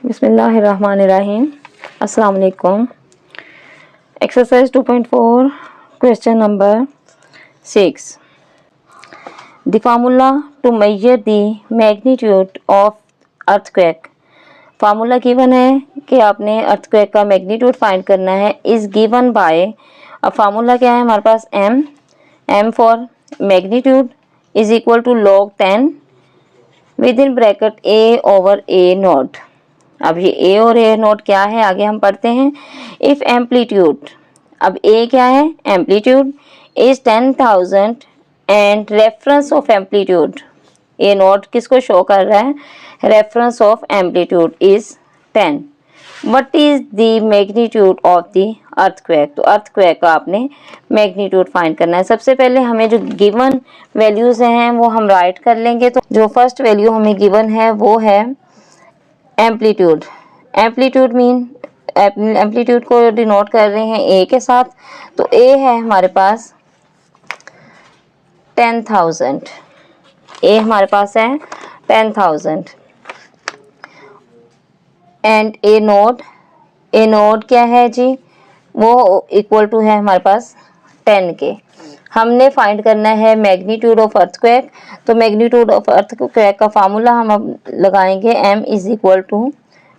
बिस्मिल्लाहिर्रहमानिर्रहीम। अस्सलाम वालेकुम। Exercise 2.4 question number 6। The formula to measure the magnitude of earthquake. Formula given है कि आपने अर्थक्वेक का मैग्नीट्यूड फाइंड करना है। इज गिवन बाय, अब फार्मूला क्या है हमारे पास, m for magnitude is equal to log 10 within bracket a over a nought. अब ये a और a नोट क्या है आगे हम पढ़ते हैं। इफ एम्पलीट्यूड, अब a क्या है, amplitude is 10,000 and reference of amplitude, a note किसको शो कर रहा है, reference of amplitude is 10। What is the magnitude of the earthquake. तो अर्थक्वेक का आपने मैग्नीट्यूड फाइंड करना है। सबसे पहले हमें जो गिवन वैल्यूज हैं वो हम राइट कर लेंगे। तो जो फर्स्ट वैल्यू हमें गिवन है वो है एम्पलीट्यूड। एम्पलीट्यूड मीन एम्पलीट्यूड को डिनोट कर रहे हैं ए के साथ, तो ए है हमारे पास 10,000। ए हमारे पास है 10,000 एंड ए नोट क्या है जी, वो इक्वल टू है हमारे पास 10 के। हमने फाइंड करना है मैग्नीट्यूड ऑफ अर्थक्वेक। तो मैग्नीट्यूड ऑफ अर्थक्वेक का फार्मूला हम अब लगाएंगे, m is equal to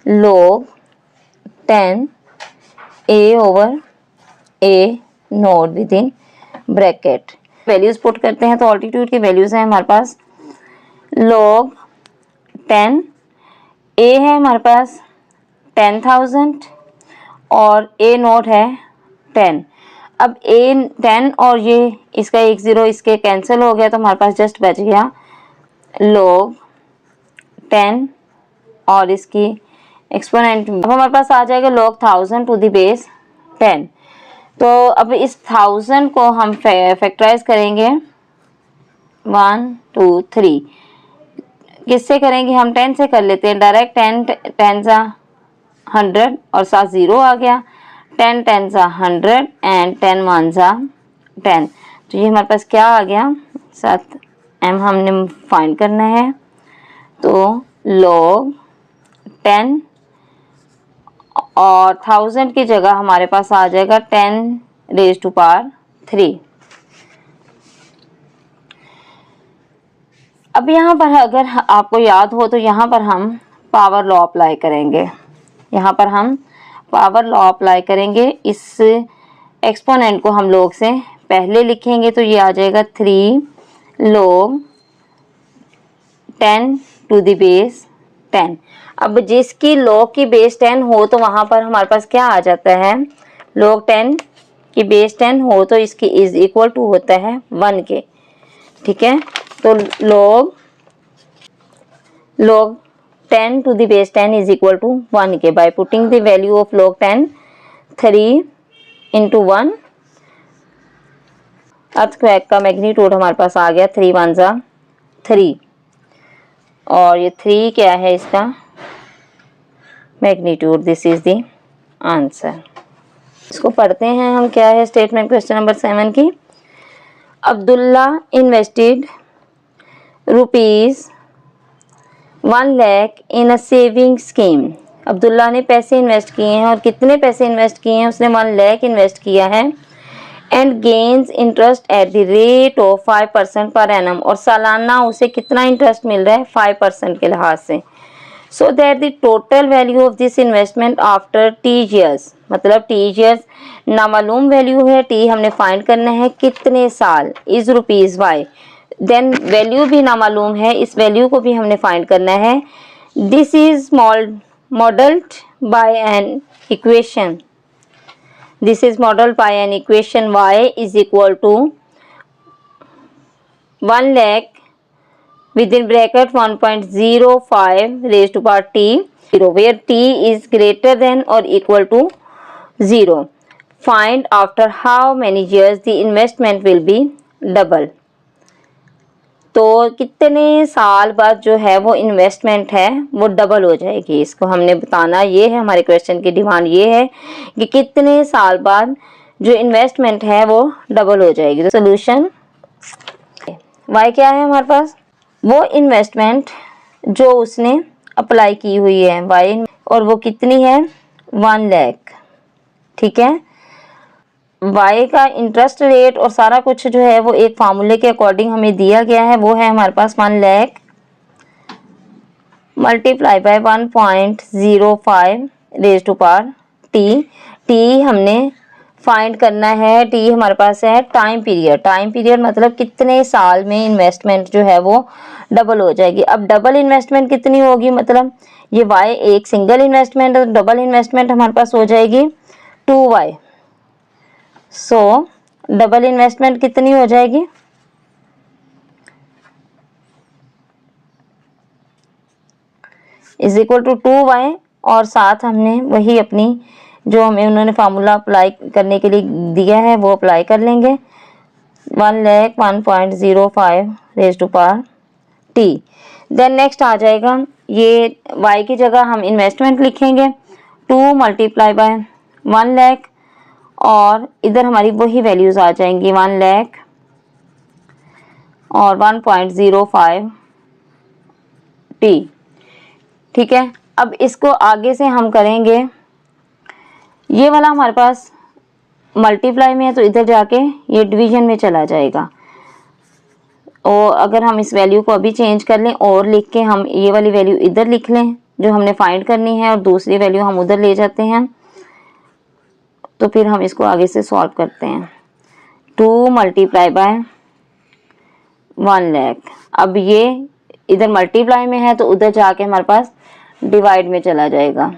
log 10 a over a nought within bracket. Values put करते हैं तो ऑल्टीट्यूड की वैल्यूज हैं हमारे पास log 10, a है हमारे पास 10,000 और a नोट है 10। अब a 10 और ये इसका एक ज़ीरो इसके कैंसिल हो गया तो हमारे पास जस्ट बच गया log 10 और इसकी एक्सपोनेंट। अब हमारे पास आ जाएगा log 1000 टू द बेस 10। तो अब इस 1000 को हम फैक्टराइज करेंगे 1 2 3। किससे करेंगे हम, 10 से कर लेते हैं डायरेक्ट। 10 सा 100 और साथ ज़ीरो आ गया, 10 10 सा 100 एंड 10 1 सा 10। तो ये हमारे पास क्या आ गया, साथ m हमने फाइंड करना है। तो log 10 और 1000 की जगह हमारे पास आ जाएगा 10 रेज़ टू पावर 3। अब यहाँ पर अगर आपको याद हो तो यहाँ पर हम पावर लॉ अप्लाई करेंगे। यहाँ पर हम पावर लॉ अप्लाई करेंगे। इस एक्सपोनेंट को हम log से पहले लिखेंगे तो ये आ जाएगा 3 log 10 टू द बेस 10। अब जिसकी log की बेस 10 हो तो वहाँ पर हमारे पास क्या आ जाता है, log 10 की बेस 10 हो तो इसकी इज इक्वल टू होता है 1 के। ठीक है, तो log 10 to the base 10 is equal to 1 के। By putting the value of log 10 3 into 1, earthquake का मैग्नीट्यूड हमारे पास आ गया 3 1 सा 3 और ये 3 क्या है इसका magnitude. This is the answer. इसको पढ़ते हैं हम, क्या है स्टेटमेंट क्वेश्चन नंबर 7 की। Abdullah invested ₹1 lakh in a saving scheme. Abdullah ने पैसे इन्वेस्ट किए हैं और कितने पैसे इन्वेस्ट किए हैं, उसने 1 लाख इन्वेस्ट किया है and gains interest at the rate of 5% per annum, और सालाना उसे कितना इंटरेस्ट मिल रहा है 5% के लिहाज से। So that the total value of this investment after t years, मतलब t ईयर्स नामालूम वैल्यू है, t हमने फाइंड करना है कितने साल, इज ₹y। देन वैल्यू भी नामालूम है, इस वैल्यू को भी हमने फाइंड करना है। This is modelled by an equation, this is modelled by an equation y is equal to 1 lakh within bracket 1.05 raised to power t 0 where t is greater than or equal to 0. Find after how many years the investment will be double. तो कितने साल बाद जो है वो investment है वो double हो जाएगी, इसको हमने बताना। ये है हमारे क्वेश्चन की डिमांड, ये है कि कितने साल बाद जो इन्वेस्टमेंट है वो डबल हो जाएगी। तो सोल्यूशन y क्या है हमारे पास, वो इन्वेस्टमेंट जो उसने अप्लाई की हुई है y और वो कितनी है 1 लाख। ठीक है, y का इंटरेस्ट रेट और सारा कुछ जो है वो एक फार्मूले के अकॉर्डिंग हमें दिया गया है, वो है हमारे पास 1 lakh multiply by 1.05 raise to power T. T हमने फाइंड करना है, टी हमारे पास है टाइम पीरियड। टाइम पीरियड मतलब कितने साल में इन्वेस्टमेंट जो है वो डबल हो जाएगी। अब डबल इन्वेस्टमेंट कितनी होगी, मतलब ये y एक सिंगल इन्वेस्टमेंट है, डबल इन्वेस्टमेंट हमारे पास हो जाएगी 2y। सो डबल इन्वेस्टमेंट कितनी हो जाएगी, इज इक्वल टू 2y, और साथ हमने वही अपनी जो हमें उन्होंने फार्मूला अप्लाई करने के लिए दिया है वो अप्लाई कर लेंगे। 1 lakh 1.05 raise to power T. Then next आ जाएगा, ये y की जगह हम इन्वेस्टमेंट लिखेंगे 2 मल्टीप्लाई बाय 1 लाख, और इधर हमारी वही वैल्यूज आ जाएंगी 1 लाख और 1.05 टी। ठीक है, अब इसको आगे से हम करेंगे, ये वाला हमारे पास मल्टीप्लाई में है तो इधर जाके ये डिवीजन में चला जाएगा। और अगर हम इस वैल्यू को अभी चेंज कर लें और लिख के हम ये वाली वैल्यू इधर लिख लें जो हमने फाइंड करनी है, और दूसरी वैल्यू हम उधर ले जाते हैं, तो फिर हम इसको आगे से सॉल्व करते हैं। 2 मल्टीप्लाई बाय 1 लाख, अब ये इधर मल्टीप्लाई में है तो उधर जाके हमारे पास डिवाइड में चला जाएगा।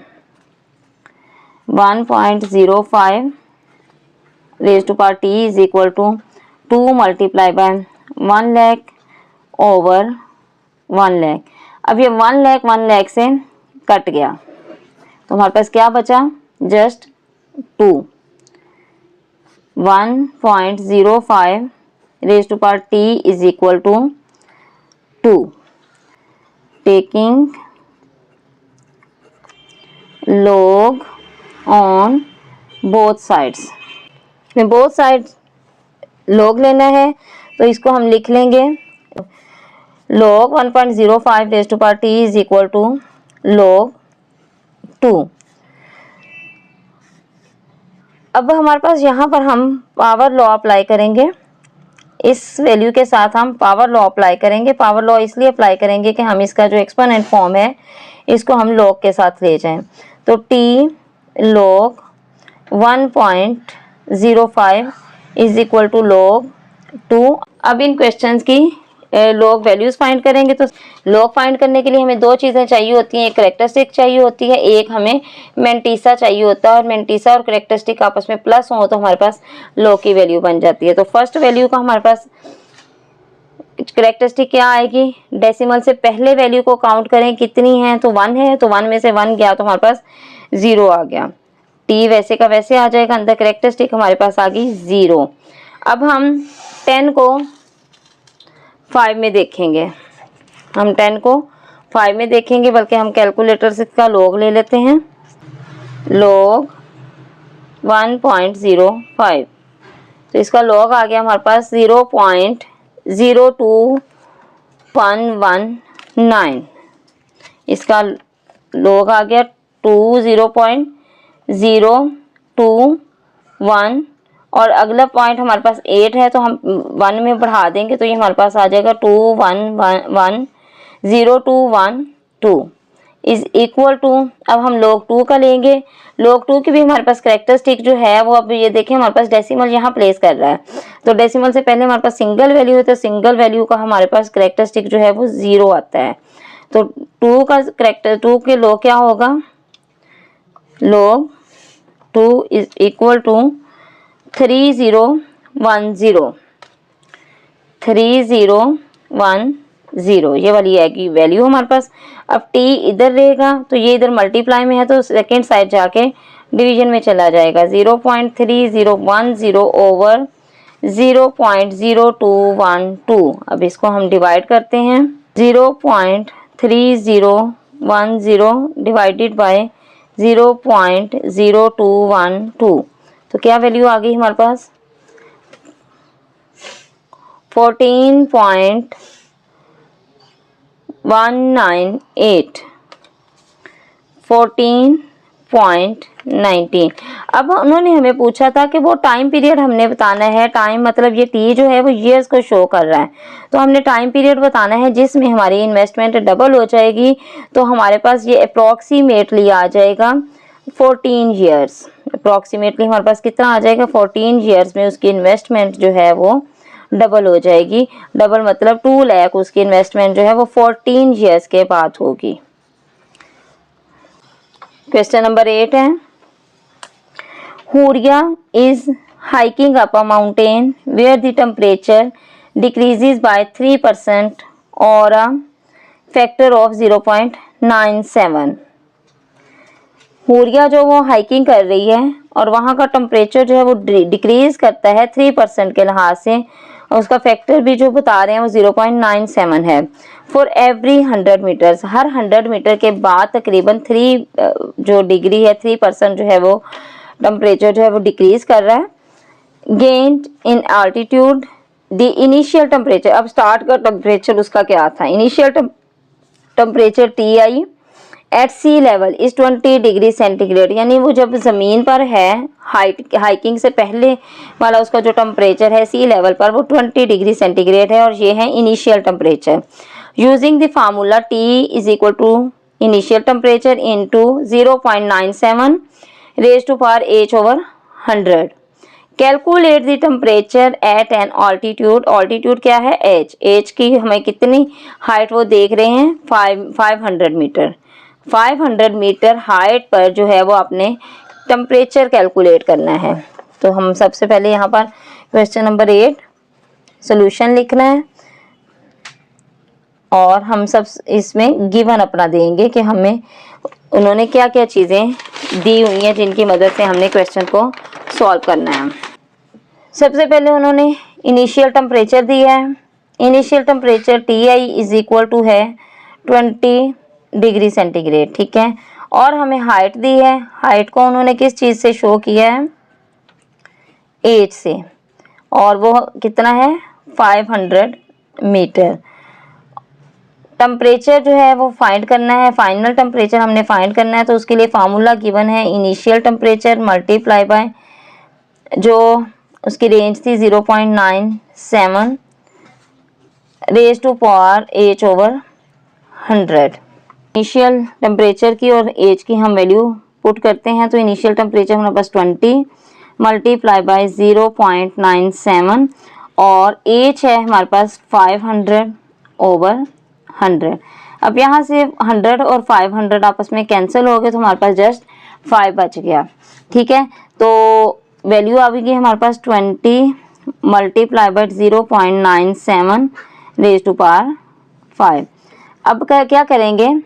1.05 raise to power T is equal to 2 multiply by 1 lakh over 1 lakh. अब ये 1 लाख से कट गया तो हमारे पास क्या बचा, just 2। 1.05 raise to power T is equal to 2। Taking log on both sides, में बोथ साइड log लेना है तो इसको हम लिख लेंगे log 1.05 raise to power t is equal to log 2। अब हमारे पास यहाँ पर हम पावर लॉ अप्लाई करेंगे, इस वैल्यू के साथ हम पावर लॉ अप्लाई करेंगे। पावर लॉ इसलिए अप्लाई करेंगे कि हम इसका जो एक्सपोनेंट फॉर्म है इसको हम log के साथ ले जाएं। तो t log 1.05 is equal to log 2। अब इन क्वेश्चंस की log वैल्यूज फाइंड करेंगे। तो log फाइंड करने के लिए हमें दो चीज़ें चाहिए होती हैं, एक करेक्टरिस्टिक चाहिए होती है, एक हमें मैंटीसा चाहिए होता है। और मैंटीसा और करेक्टरिस्टिक आपस में प्लस हो तो हमारे पास log की वैल्यू बन जाती है। तो फर्स्ट वैल्यू का हमारे पास करेक्टरिस्टिक क्या आएगी, डेसिमल से पहले वैल्यू को काउंट करें कितनी है, तो 1 है, तो 1 में से 1 गया तो हमारे पास 0 आ गया। t वैसे का वैसे आ जाएगा, अंदर करेक्टरिस्टिक हमारे पास आ गई 0। अब हम 10 को 5 में देखेंगे, हम 10 को 5 में देखेंगे, बल्कि हम कैलकुलेटर से इसका log ले लेते हैं। log 1.05, तो इसका log आ गया हमारे पास 0.02119। इसका log आ गया 0.021, और अगला पॉइंट हमारे पास 8 है तो हम 1 में बढ़ा देंगे तो ये हमारे पास आ जाएगा 2110212 इज इक्वल टू। अब हम log 2 का लेंगे, log 2 की भी हमारे पास करेक्टरिस्टिक जो है वो, अब ये देखें हमारे पास डेसिमल यहाँ प्लेस कर रहा है, तो डेसिमल से पहले हमारे पास सिंगल वैल्यू है, तो सिंगल वैल्यू का हमारे पास करेक्टरिस्टिक जो है वो 0 आता है। तो 2 का करेक्टर 2 के log क्या होगा, log 2 इज इक्वल टू 3010 ये वाली है कि वैल्यू हमारे पास। अब t इधर रहेगा तो ये इधर मल्टीप्लाई में है तो सेकेंड साइड जाके डिवीजन में चला जाएगा। 0.3010 ओवर 0.0212। अब इसको हम डिवाइड करते हैं, 0.3010 डिवाइडेड बाय 0.0212, तो क्या वैल्यू आ गई हमारे पास 14.198 14.19। अब उन्होंने हमें पूछा था कि वो टाइम पीरियड हमने बताना है। टाइम मतलब ये टी जो है वो ईयर्स को शो कर रहा है, तो हमने टाइम पीरियड बताना है जिसमें हमारी इन्वेस्टमेंट डबल हो जाएगी। तो हमारे पास ये अप्रॉक्सीमेटली आ जाएगा 14 ईयर्स। अप्रॉक्सीमेटली हमारे पास कितना आ जाएगा, 14 ईयर्स में उसकी इन्वेस्टमेंट जो है वो डबल हो जाएगी। डबल मतलब 2 लाख उसकी इन्वेस्टमेंट जो है वो 14 ईयर्स के बाद होगी। क्वेश्चन नंबर 8 है, Huriya is hiking up a mountain where the temperature decreases by 3% और अ फैक्टर ऑफ 0.97। हुरिया जो वो हाइकिंग कर रही है और वहाँ का टेम्परेचर जो है वो डिक्रीज करता है 3% के लिहाज से, और उसका फैक्टर भी जो बता रहे हैं वो 0.97 है। फॉर एवरी 100 मीटर्स, हर 100 मीटर के बाद तकरीबन 3 जो डिग्री है 3% जो है वो टेम्परेचर जो है वो डिक्रीज कर रहा है। Gained in altitude the initial temperature, अब स्टार्ट का टेम्परेचर उसका क्या था, initial temperature T I at sea level is 20 degree centigrade, यानी वो जब ज़मीन पर है हाइकिंग से पहले वाला उसका जो टेम्परेचर है सी लेवल पर वो 20 डिग्री सेंटीग्रेड है, और ये है initial temperature. Using the formula T is equal to initial temperature into 0.97 raise to power H over 100। Calculate the temperature at an altitude, altitude क्या है एच, एच की हमें कितनी हाइट वो देख रहे हैं 500 मीटर। 500 मीटर हाइट पर जो है वो आपने टेम्परेचर कैलकुलेट करना है। तो हम सबसे पहले यहाँ पर क्वेश्चन नंबर 8 सॉल्यूशन लिखना है, और हम सब इसमें गिवन अपना देंगे कि हमें उन्होंने क्या क्या चीज़ें दी हुई हैं जिनकी मदद से हमने क्वेश्चन को सॉल्व करना है। सबसे पहले उन्होंने इनिशियल टेम्परेचर दिया है। Initial temperature T I is equal to है 20 डिग्री सेंटीग्रेड, ठीक है। और हमें हाइट दी है, हाइट को उन्होंने किस चीज़ से शो किया है, एच से, और वो कितना है 500 मीटर। टेम्परेचर जो है वो फाइंड करना है, फाइनल टेम्परेचर हमने फाइंड करना है, तो उसके लिए फार्मूला गिवन है इनिशियल टेम्परेचर मल्टीप्लाई बाय जो उसकी रेंज थी 0.97 raise to power H over 100। Initial temperature की और एज की हम वैल्यू पुट करते हैं, तो इनिशियल टेम्परेचर हमारे पास 20 मल्टीप्लाई बाय 0.97 और एज है हमारे पास 500 ओवर 100। अब यहाँ से 100 और 500 आपस में कैंसिल हो गए, तो हमारे पास जस्ट 5 बच गया, ठीक है। तो वैल्यू आ गई हमारे पास 20 multiply by 0.97 raise to power 5। अब क्या करेंगे,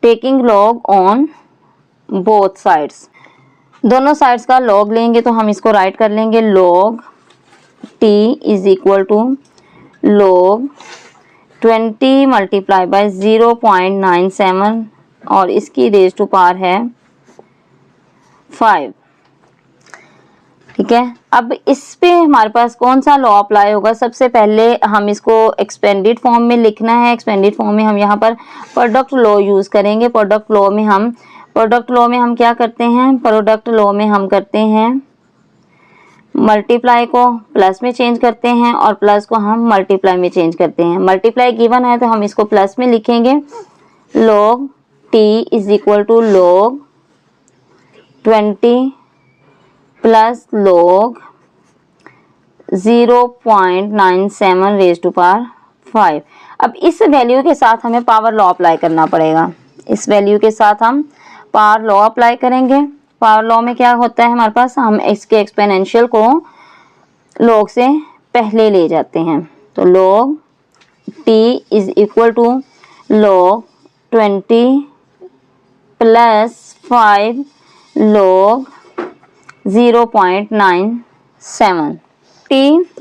taking log on both sides, दोनों साइड्स का लॉग लेंगे, तो हम इसको राइट कर लेंगे log T is equal to log 20 multiply by 0.97 और इसकी रेज टू पावर है 5, ठीक है। अब इस पे हमारे पास कौन सा लॉ अप्लाई होगा, सबसे पहले हम इसको एक्सपेंडेड फॉर्म में लिखना है। एक्सपेंडेड फॉर्म में हम यहाँ पर प्रोडक्ट लॉ यूज़ करेंगे। प्रोडक्ट लॉ में हम क्या करते हैं, प्रोडक्ट लॉ में हम करते हैं मल्टीप्लाई को प्लस में चेंज करते हैं और प्लस को हम मल्टीप्लाई में चेंज करते हैं। मल्टीप्लाई गिवन है तो हम इसको प्लस में लिखेंगे, log T is equal to log 20 plus log 0.97 raise to power 5। अब इस वैल्यू के साथ हमें पावर लॉ अप्लाई करना पड़ेगा। इस वैल्यू के साथ हम पावर लॉ अप्लाई करेंगे। पावर लॉ में क्या होता है हमारे पास, हम इसके एक्सपोनेंशियल को लॉग से पहले ले जाते हैं, तो log T is equal to log 20 plus 5 log 0.97। t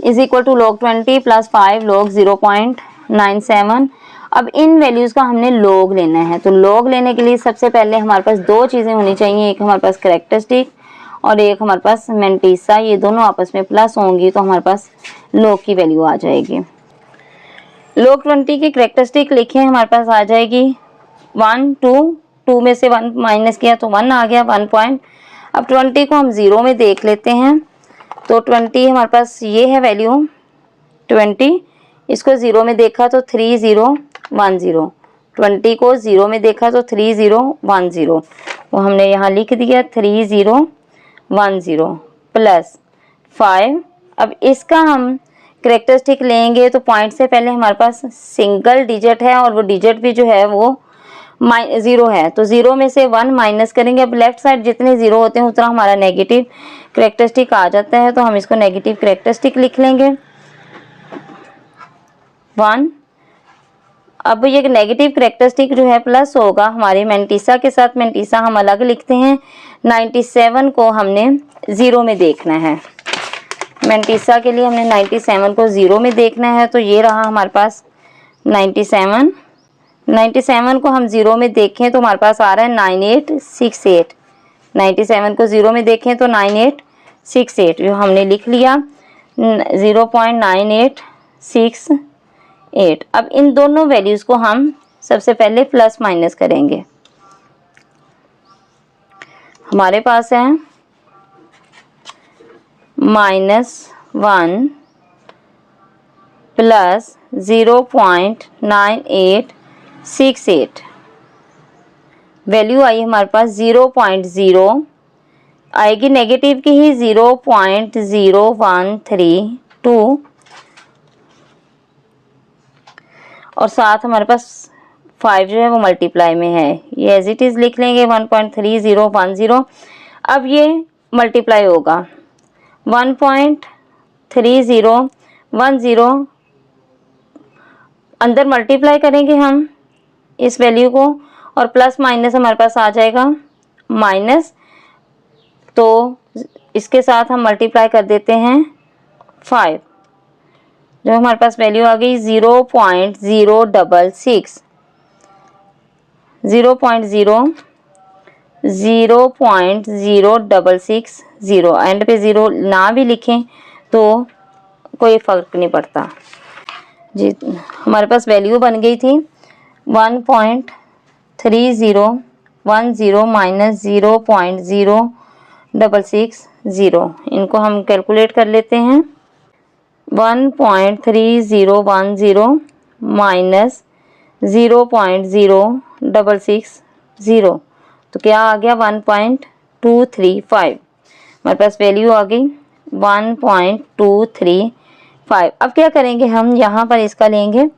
is equal to log 20 plus 5 log 0.97। अब इन वैल्यूज़ का हमने लॉग लेना है, तो लॉग लेने के लिए सबसे पहले हमारे पास दो चीज़ें होनी चाहिए, एक हमारे पास कैरेक्टरिस्टिक और एक हमारे पास मेंटिसा, ये दोनों आपस में प्लस होंगी तो हमारे पास लॉग की वैल्यू आ जाएगी। log 20 की करेक्टरिस्टिक लिखें, हमारे पास आ जाएगी 1 2, 2 में से 1 माइनस किया तो 1 आ गया 1 पॉइंट। अब 20 को हम 0 में देख लेते हैं, तो 20 हमारे पास ये है वैल्यू 20, इसको 0 में देखा तो 3010, 20 को 0 में देखा तो 3010, वो हमने यहाँ लिख दिया 3010 प्लस 5। अब इसका हम करेक्टरिस्टिक लेंगे तो पॉइंट से पहले हमारे पास सिंगल डिजिट है और वो डिजिट भी जो है वो 0 है, तो 0 में से 1 माइनस करेंगे। अब लेफ्ट साइड जितने 0 होते हैं उतना हमारा नेगेटिव करेक्टरिस्टिक आ जाता है, तो हम इसको नेगेटिव करेक्टरिस्टिक लिख लेंगे 1। अब ये नेगेटिव करेक्टरिस्टिक जो है प्लस होगा हमारे मैंटीसा के साथ, मैंटीसा हम अलग लिखते हैं। 97 को हमने 0 में देखना है, मैंटीसा के लिए हमने 97 को 0 में देखना है, तो ये रहा हमारे पास 97 को हम 0 में देखें तो हमारे पास आ रहा है 9868। 97 को 0 में देखें तो 9868, जो हमने लिख लिया 0.9868। अब इन दोनों वैल्यूज़ को हम सबसे पहले प्लस माइनस करेंगे। हमारे पास है -1 प्लस 0.9868, वैल्यू आई हमारे पास 0.0 आएगी, नेगेटिव की ही 0.0132, और साथ हमारे पास 5 जो है वो मल्टीप्लाई में है, ये एज इट इज़ लिख लेंगे 1.3010। अब ये मल्टीप्लाई होगा 1.3010, अंदर मल्टीप्लाई करेंगे हम इस वैल्यू को, और प्लस माइनस हमारे पास आ जाएगा माइनस, तो इसके साथ हम मल्टीप्लाई कर देते हैं 5, जो हमारे पास वैल्यू आ गई 0.066, 0.066, एंड पे 0 ना भी लिखें तो कोई फ़र्क नहीं पड़ता जी। हमारे पास वैल्यू बन गई थी 1.3010 माइनस 0.0660, इनको हम कैलकुलेट कर लेते हैं। 1.3010 माइनस 0.0660, तो क्या आ गया 1.235, हमारे पास वैल्यू आ गई 1.235। अब क्या करेंगे हम, यहाँ पर इसका लेंगे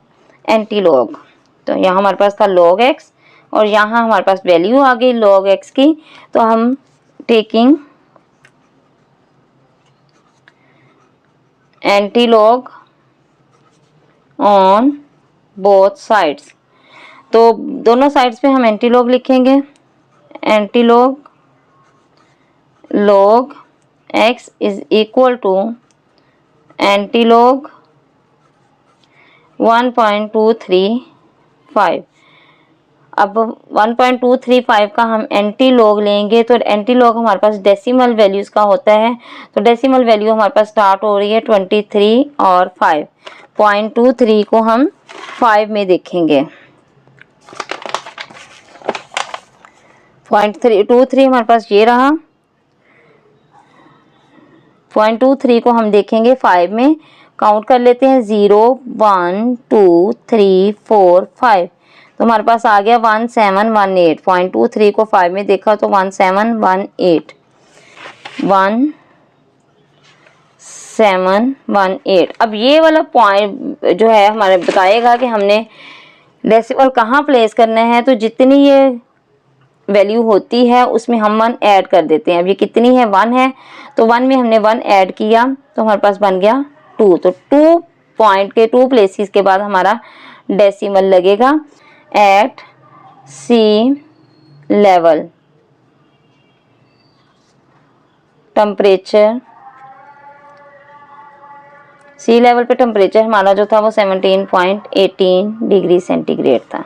एंटी लॉग, तो यहाँ हमारे पास था log x और यहाँ हमारे पास वैल्यू आ गई log x की, तो हम taking antilog on both sides, तो दोनों साइड्स पे हम एंटी लॉग लिखेंगे। Antilog log x is equal to antilog 1.235। अब 1.235 का हम एंटी लॉग लेंगे, तो एंटी लॉग हमारे पास डेसिमल वैल्यूज़ का होता है, तो डेसिमल वैल्यू हमारे पास स्टार्ट हो रही है 23 और 5। 0.23 को हम 5 में देखेंगे, 0.23 हमारे पास ये रहा, 0.23 को हम देखेंगे 5 में, काउंट कर लेते हैं 0 1 2 3 4 5, तो हमारे पास आ गया 1718। 0.23 को 5 में देखा तो 1718। अब ये वाला पॉइंट जो है हमारे बताएगा कि हमने डेसिमल कहाँ प्लेस करना है, तो जितनी ये वैल्यू होती है उसमें हम 1 ऐड कर देते हैं। अब ये कितनी है, 1 है, तो 1 में हमने 1 ऐड किया तो हमारे पास बन गया 2, तो 2 पॉइंट के 2 प्लेसेस के बाद हमारा डेसिमल लगेगा। एट सी लेवल टेम्परेचर, सी लेवल पे टेम्परेचर हमारा जो था वो 17.18 डिग्री सेंटीग्रेड था।